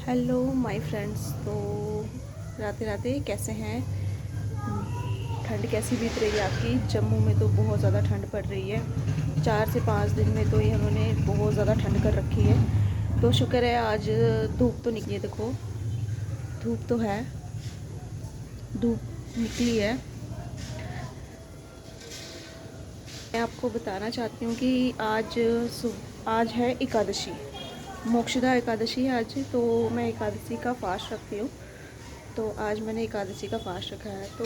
Hello my friends. तो राते राते कैसे हैं? ठंड कैसी बीत रही है आपकी? जम्मू में तो बहुत ज़्यादा ठंड पड़ रही है। 4 से 5 दिन में तो ये उन्होंने बहुत ज़्यादा ठंड कर रखी है। तो शुक्र है आज धूप तो निकली है। देखो धूप तो है, धूप निकली है। मैं आपको बताना चाहती हूँ कि आज है एकादशी, मोक्षदा एकादशी है आज। तो मैं एकादशी का फास्ट रखती हूँ। तो आज मैंने एकादशी का फास्ट रखा है। तो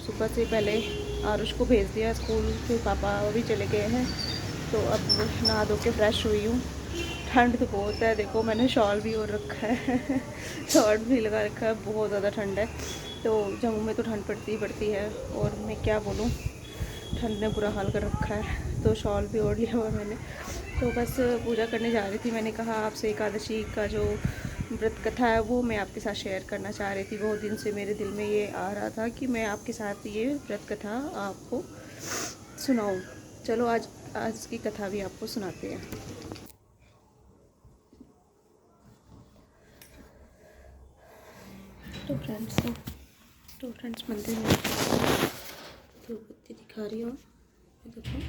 सुबह से पहले आरुष को भेज दिया स्कूल, फिर पापा भी चले गए हैं। तो अब नहा धो के फ्रेश हुई हूँ। ठंड तो बहुत है, देखो मैंने शॉल भी और रखा है शॉर्ट भी लगा रखा है, बहुत ज़्यादा ठंड है। तो जम्मू में तो ठंड पड़ती है, और मैं क्या बोलूँ, ठंड ने बुरा हाल कर रखा है। तो शॉल भी ओढ़ लिया हुआ मैंने। तो बस पूजा करने जा रही थी। मैंने कहा आपसे एकादशी का जो व्रत कथा है वो मैं आपके साथ शेयर करना चाह रही थी। बहुत दिन से मेरे दिल में ये आ रहा था कि मैं आपके साथ ये व्रत कथा आपको सुनाऊं। चलो आज आज की कथा भी आपको सुनाते हैं। तो फ्रेंड्स मंदिर में धूप बत्ती दिखा रही हूँ। देखो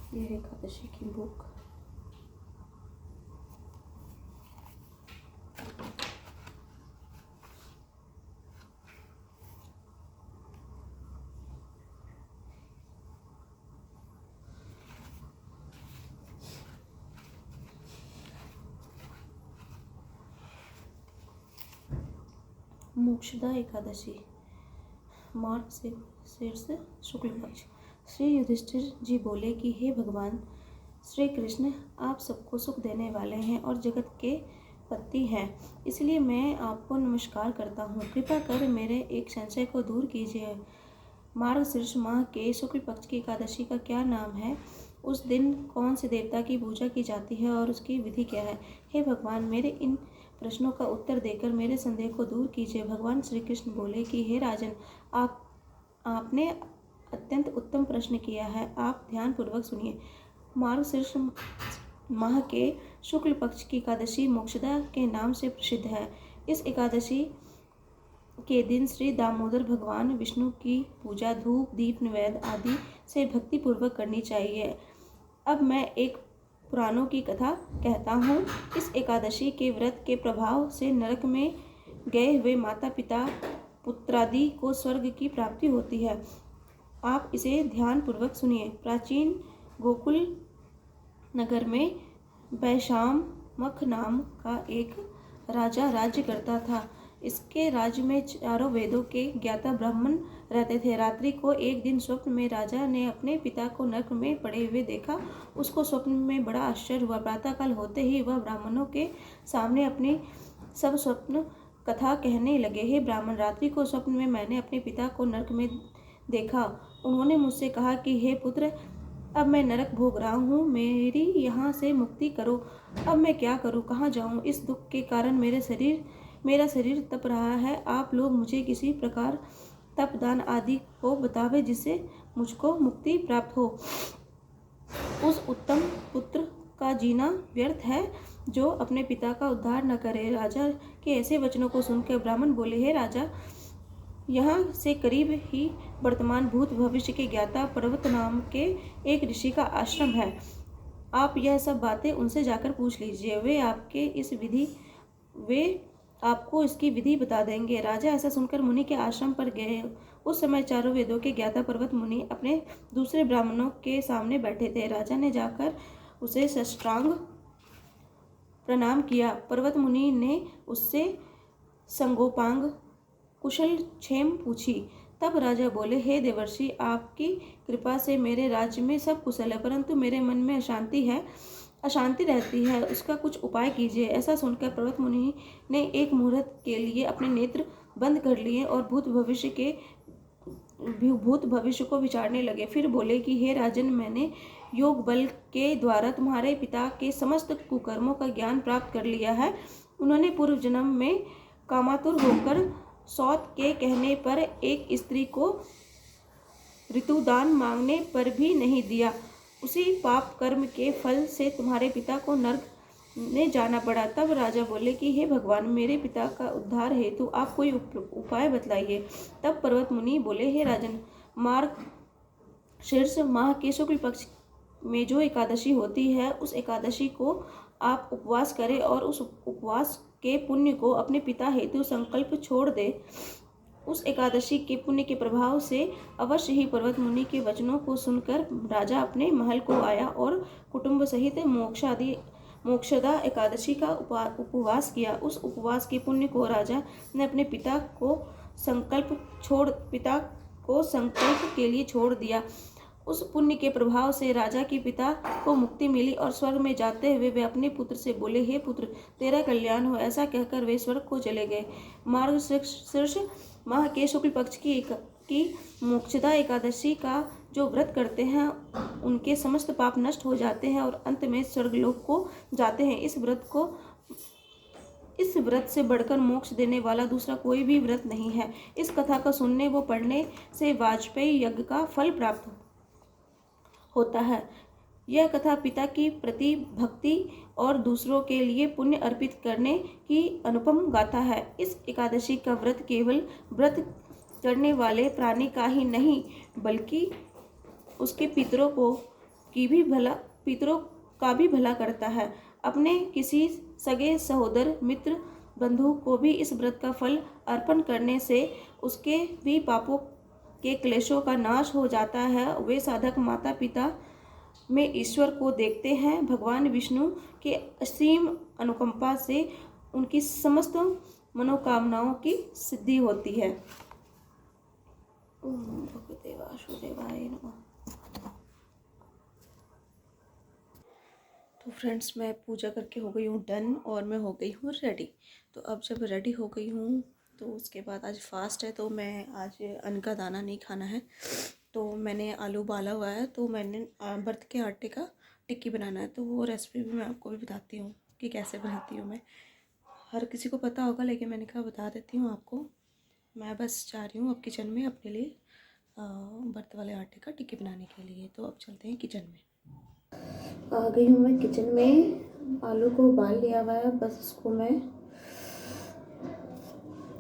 ये है एकादशी की बुक। मोक्षदा एकादशी, मार्ग से शीर्ष शुक्ल पक्ष। श्री युधिष्ठिर जी बोले कि हे भगवान श्री कृष्ण, आप सबको सुख देने वाले हैं और जगत के पति हैं, इसलिए मैं आपको नमस्कार करता हूँ। कृपा कर मेरे एक संशय को दूर कीजिए। मार्गशीर्ष माह के शुक्ल पक्ष की एकादशी का क्या नाम है? उस दिन कौन से देवता की पूजा की जाती है और उसकी विधि क्या है? हे भगवान, मेरे इन प्रश्नों का उत्तर देकर मेरे संदेह को दूर कीजिए। भगवान श्री कृष्ण बोले कि हे राजन, आपने अत्यंत उत्तम प्रश्न किया है। आप ध्यान पूर्वक सुनिए। मार्गशीर्ष माह के शुक्ल पक्ष की एकादशी मोक्षदा के नाम से प्रसिद्ध है। इस एकादशी के दिन श्री दामोदर भगवान विष्णु की पूजा धूप दीप नैवेद्य आदि से भक्ति पूर्वक करनी चाहिए। अब मैं एक पुराणों की कथा कहता हूँ। इस एकादशी के व्रत के प्रभाव से नरक में गए हुए माता पिता पुत्रादि को स्वर्ग की प्राप्ति होती है। आप इसे ध्यान पूर्वक सुनिए। प्राचीन गोकुल नगर में वैशामख नाम का एक राजा राज्य करता था। इसके राज्य में चारों वेदों के ज्ञाता ब्राह्मण रहते थे। रात्रि को एक दिन स्वप्न में राजा ने अपने पिता को नरक में पड़े हुए देखा। उसको स्वप्न में बड़ा आश्चर्य हुआ। प्रातःकाल होते ही वह ब्राह्मणों के सामने अपनी सब स्वप्न कथा कहने लगे। हे ब्राह्मण, रात्रि को स्वप्न में मैंने अपने पिता को नरक में देखा। उन्होंने मुझसे कहा कि हे पुत्र, अब मैं नरक भोग रहा हूँ, मेरी यहाँ से मुक्ति करो। अब मैं क्या करूँ, कहाँ जाऊँ? इस दुख के कारण मेरा शरीर तप रहा है। आप लोग मुझे किसी प्रकार तप दान आदि को बतावे जिससे मुझको मुक्ति प्राप्त हो। उस उत्तम पुत्र का जीना व्यर्थ है जो अपने पिता का उद्धार न करे। राजा के ऐसे वचनों को सुनकर ब्राह्मण बोले, हे राजा, यहाँ से करीब ही वर्तमान भूत भविष्य के ज्ञाता पर्वत नाम के एक ऋषि का आश्रम है। आप यह सब बातें उनसे जाकर पूछ लीजिए। वे आपके इस विधि वे आपको इसकी विधि बता देंगे। राजा ऐसा सुनकर मुनि के आश्रम पर गए। उस समय चारों वेदों के ज्ञाता पर्वत मुनि अपने दूसरे ब्राह्मणों के सामने बैठे थे। राजा ने जाकर उसे साष्टांग प्रणाम किया। पर्वत मुनि ने उससे संगोपांग कुशल क्षेम पूछी। तब राजा बोले, हे देवर्षि, आपकी कृपा से मेरे राज्य में सब कुशल है, परंतु मेरे मन में अशांति रहती है, उसका कुछ उपाय कीजिए। ऐसा सुनकर पर्वत मुनि ने एक मुहूर्त के लिए अपने नेत्र बंद कर लिए और भूत भविष्य को विचारने लगे। फिर बोले कि हे राजन, मैंने योग बल के द्वारा तुम्हारे पिता के समस्त कुकर्मों का ज्ञान प्राप्त कर लिया है। उन्होंने पूर्व जन्म में कामातुर होकर सौत के कहने पर एक स्त्री को ऋतुदान मांगने पर भी नहीं दिया। उसी पाप कर्म के फल से तुम्हारे पिता को नरक में जाना पड़ा। तब राजा बोले कि हे भगवान, मेरे पिता का उद्धार हेतु आप कोई उपाय बतलाइए। तब पर्वत मुनि बोले, हे राजन, मार्ग शीर्ष माह के शुक्ल पक्ष में जो एकादशी होती है, उस एकादशी को आप उपवास करें और उस उपवास के पुण्य को अपने पिता हेतु संकल्प छोड़ दे। उस एकादशी के पुण्य के प्रभाव से अवश्य ही पर्वत मुनि के वचनों को सुनकर राजा अपने महल को आया और कुटुंब सहित मोक्षदा एकादशी का उपवास किया। उस उपवास के पुण्य को राजा ने अपने पिता को संकल्प के लिए छोड़ दिया। उस पुण्य के प्रभाव से राजा के पिता को मुक्ति मिली और स्वर्ग में जाते हुए वे अपने पुत्र से बोले, हे पुत्र, तेरा कल्याण हो। ऐसा कहकर वे स्वर्ग को चले गए। मार्ग शीर्ष माह के शुक्ल पक्ष की मोक्षदा एकादशी का जो व्रत करते हैं, उनके समस्त पाप नष्ट हो जाते हैं और अंत में स्वर्गलोक को जाते हैं। इस व्रत से बढ़कर मोक्ष देने वाला दूसरा कोई भी व्रत नहीं है। इस कथा को सुनने व पढ़ने से वाजपेयी यज्ञ का फल प्राप्त होता है। यह कथा पिता की प्रति भक्ति और दूसरों के लिए पुण्य अर्पित करने की अनुपम गाथा है। इस एकादशी का व्रत केवल व्रत करने वाले प्राणी का ही नहीं, बल्कि उसके पितरों का भी भला करता है। अपने किसी सगे सहोदर, मित्र, बंधु को भी इस व्रत का फल अर्पण करने से उसके भी पापों के क्लेशों का नाश हो जाता है। वे साधक माता पिता में ईश्वर को देखते हैं। भगवान विष्णु के असीम अनुकंपा से उनकी समस्त मनोकामनाओं की सिद्धि होती है। ओम भगवते वासुदेवाय नमः। तो फ्रेंड्स, मैं पूजा करके हो गई हूँ डन और मैं हो गई हूँ रेडी। तो अब जब रेडी हो गई हूँ तो उसके बाद आज फास्ट है, तो मैं आज अन्न का दाना नहीं खाना है। तो मैंने आलू उबाला हुआ है, तो मैंने बर्त के आटे का टिक्की बनाना है। तो वो रेसिपी भी मैं आपको भी बताती हूँ कि कैसे बनाती हूँ मैं। हर किसी को पता होगा, लेकिन मैंने कहा बता देती हूँ आपको। मैं बस जा रही हूँ अब किचन में अपने लिए बर्त वाले आटे का टिक्की बनाने के लिए। तो अब चलते हैं किचन में। आ गई हूँ मैं किचन में। आलू को उबाल लिया हुआ है, बस इसको मैं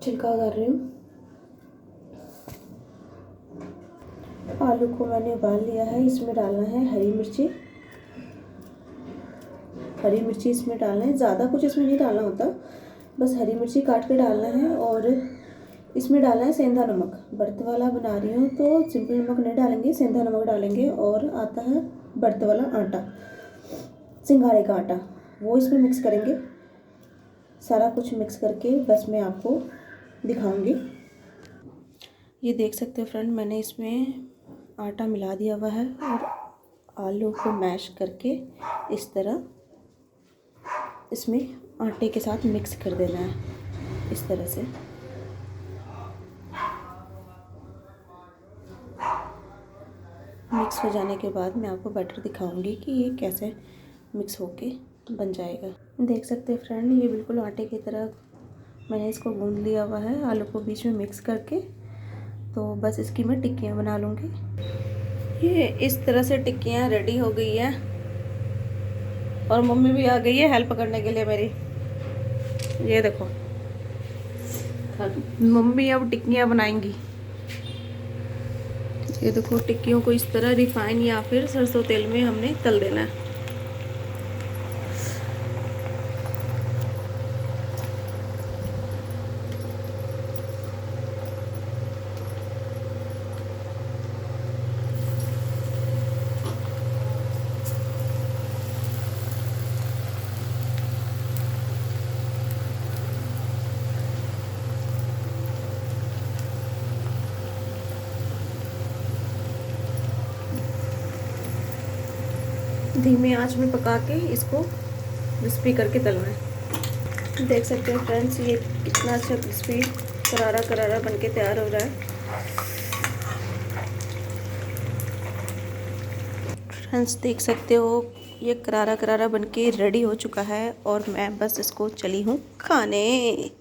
छिलका उतार रही हूँ। आलू को मैंने उबाल लिया है। इसमें डालना है हरी मिर्ची इसमें डालना है। ज़्यादा कुछ इसमें नहीं डालना होता, बस हरी मिर्ची काट के डालना है। और इसमें डालना है सेंधा नमक। बर्त वाला बना रही हूँ तो सिंपल नमक नहीं डालेंगे, सेंधा नमक डालेंगे। और आता है बर्त वाला आटा, सिंघाड़े का आटा, वो इसमें मिक्स करेंगे। सारा कुछ मिक्स करके बस मैं आपको दिखाऊंगी। ये देख सकते हो फ्रेंड, मैंने इसमें आटा मिला दिया हुआ है और आलू को मैश करके इस तरह इसमें आटे के साथ मिक्स कर देना है, इस तरह से। मिक्स हो जाने के बाद मैं आपको बैटर दिखाऊंगी कि ये कैसे मिक्स होके बन जाएगा। देख सकते हैं फ्रेंड, ये बिल्कुल आटे की तरह मैंने इसको गूंद लिया हुआ है आलू को बीच में मिक्स करके। तो बस इसकी मैं टिक्कियाँ बना लूँगी। ये इस तरह से टिक्कियाँ रेडी हो गई है और मम्मी भी आ गई है हेल्प करने के लिए मेरी। ये देखो, मम्मी अब टिक्कियाँ बनाएंगी। ये देखो, टिक्कियों को इस तरह रिफाइन या फिर सरसों तेल में हमने तल देना है। धीमी आंच में पका के इसको क्रिस्पी करके तलना है। देख सकते हैं फ्रेंड्स, ये कितना अच्छा क्रिस्पी करारा करारा बनके तैयार हो रहा है। फ्रेंड्स देख सकते हो ये करारा करारा बनके रेडी हो चुका है और मैं बस इसको चली हूँ खाने।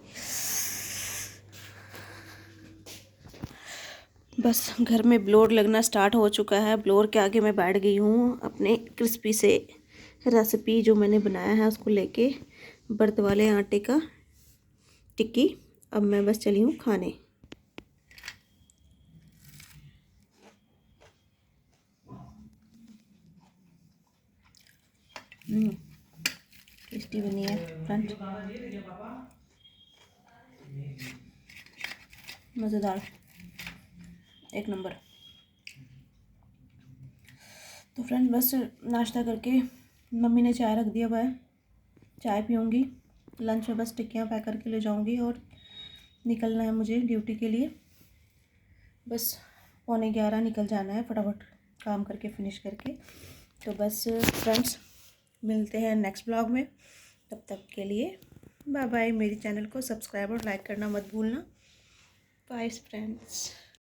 बस घर में ब्लोर लगना स्टार्ट हो चुका है। ब्लोर के आगे मैं बैठ गई हूँ अपने क्रिस्पी से रेसिपी जो मैंने बनाया है उसको लेके, बर्त वाले आटे का टिक्की। अब मैं बस चली हूँ खाने। टेस्टी बनी है फ्रेंड, मज़ेदार, एक नंबर। तो फ्रेंड बस नाश्ता करके मम्मी ने चाय रख दिया हुआ है, चाय पीऊँगी। लंच में बस टिक्कियाँ पैक करके ले जाऊँगी और निकलना है मुझे ड्यूटी के लिए। बस 11:15 निकल जाना है फटाफट काम करके फिनिश करके। तो बस फ्रेंड्स मिलते हैं नेक्स्ट ब्लॉग में, तब तक के लिए बाय बाय। मेरी चैनल को सब्सक्राइब और लाइक करना मत भूलना। Bye friends.